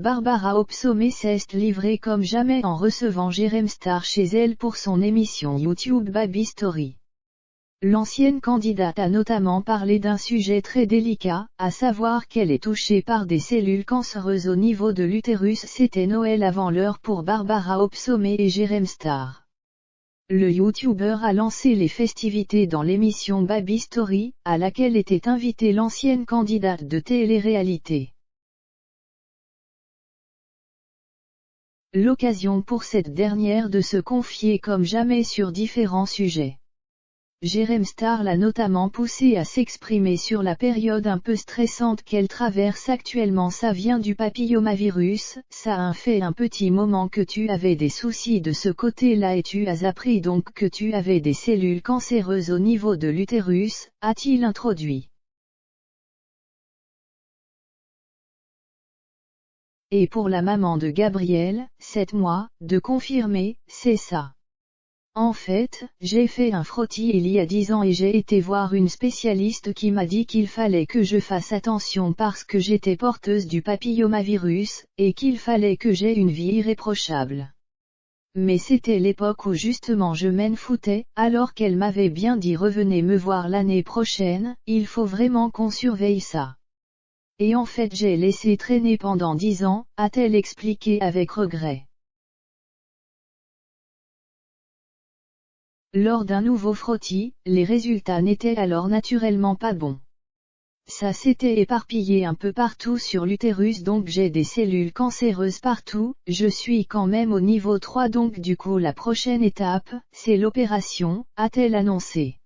Barbara Opsomé s'est livrée comme jamais en recevant Jérém Star chez elle pour son émission YouTube Baby Story. L'ancienne candidate a notamment parlé d'un sujet très délicat, à savoir qu'elle est touchée par des cellules cancéreuses au niveau de l'utérus. C'était Noël avant l'heure pour Barbara Opsomé et Jérém Star. Le YouTuber a lancé les festivités dans l'émission Baby Story, à laquelle était invitée l'ancienne candidate de télé-réalité. L'occasion pour cette dernière de se confier comme jamais sur différents sujets. Jérém Star l'a notamment poussée à s'exprimer sur la période un peu stressante qu'elle traverse actuellement. Ça vient du papillomavirus, ça a fait un petit moment que tu avais des soucis de ce côté-là et tu as appris donc que tu avais des cellules cancéreuses au niveau de l'utérus, a-t-il introduit. Et pour la maman de Gabriel, 7 mois, de confirmer, c'est ça. En fait, j'ai fait un frottis il y a 10 ans et j'ai été voir une spécialiste qui m'a dit qu'il fallait que je fasse attention parce que j'étais porteuse du papillomavirus, et qu'il fallait que j'aie une vie irréprochable. Mais c'était l'époque où justement je m'en foutais, alors qu'elle m'avait bien dit revenez me voir l'année prochaine, il faut vraiment qu'on surveille ça. Et en fait j'ai laissé traîner pendant 10 ans, a-t-elle expliqué avec regret. Lors d'un nouveau frottis, les résultats n'étaient alors naturellement pas bons. Ça s'était éparpillé un peu partout sur l'utérus donc j'ai des cellules cancéreuses partout, je suis quand même au niveau 3 donc du coup la prochaine étape, c'est l'opération, a-t-elle annoncé.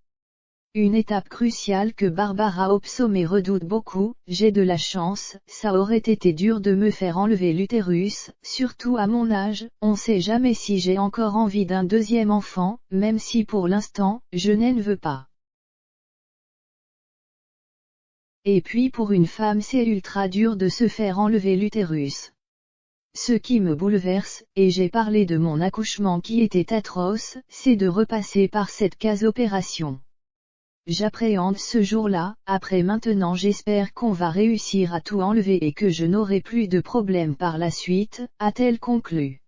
Une étape cruciale que Barbara Opsomé redoute beaucoup, j'ai de la chance, ça aurait été dur de me faire enlever l'utérus, surtout à mon âge, on sait jamais si j'ai encore envie d'un deuxième enfant, même si pour l'instant, je n'en veux pas. Et puis pour une femme c'est ultra dur de se faire enlever l'utérus. Ce qui me bouleverse, et j'ai parlé de mon accouchement qui était atroce, c'est de repasser par cette case opération. J'appréhende ce jour-là, après maintenant j'espère qu'on va réussir à tout enlever et que je n'aurai plus de problème par la suite, a-t-elle conclu.